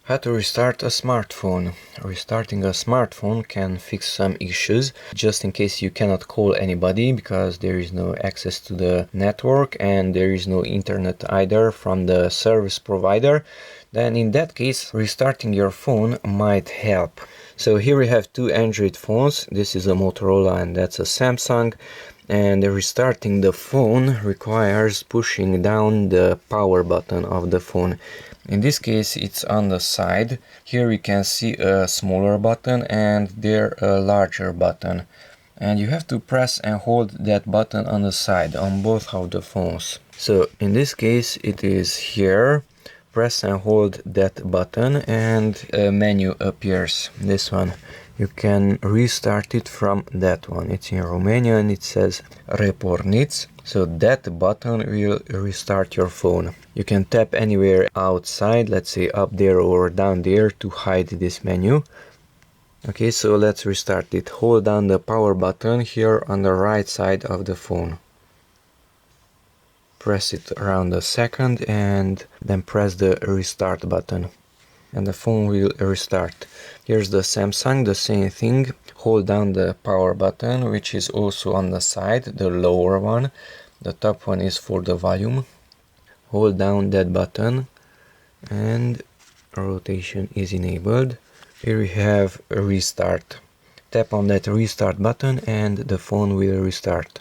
How to restart a smartphone. Restarting a smartphone can fix some issues, just in case you cannot call anybody because there is no access to the network and there is no internet either from the service provider. Then in that case, restarting your phone might help. So here we have two Android phones. This is a Motorola and that's a Samsung. And restarting the phone requires pushing down the power button of the phone. In this case it's on the side. Here you can see a smaller button and there a larger button. And you have to press and hold that button on the side on both of the phones. So in this case it is here. Press and hold that button and a menu appears. This one. You can restart it from that one. It's in Romanian and it says Reporniți. So that button will restart your phone. You can tap anywhere outside, let's say up there or down there, to hide this menu. Okay, so let's restart it. Hold down the power button here on the right side of the phone. Press it around a second and then press the restart button. And the phone will restart. Here's the Samsung, the same thing. Hold down the power button, which is also on the side, the lower one. The top one is for the volume. Hold down that button and rotation is enabled. Here we have a restart. Tap on that restart button and the phone will restart.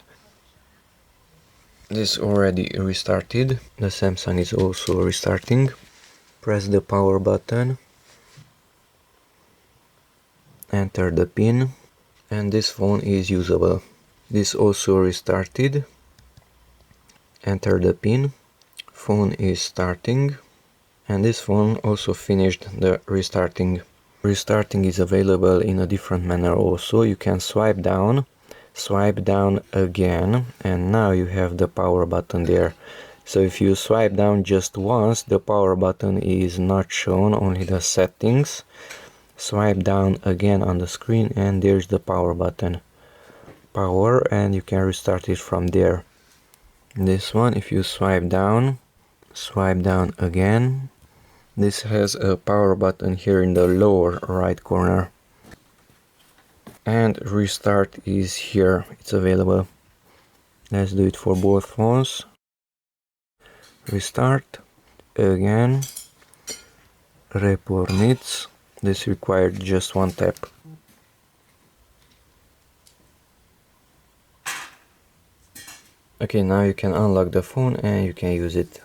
This already restarted. The Samsung is also restarting. Press the power button, enter the pin, and this phone is usable. This also restarted. Enter the pin, phone is starting, and this phone also finished the restarting. Restarting is available in a different manner also. You can swipe down again, and now you have the power button there. So if you swipe down just once, the power button is not shown, only the settings. Swipe down again on the screen and there's the power button. Power, and you can restart it from there. This one, if you swipe down again, this has a power button here in the lower right corner. And restart is here, it's available. Let's do it for both phones. Restart again. Reporniți. This required just one tap. Okay, now you can unlock the phone and you can use it.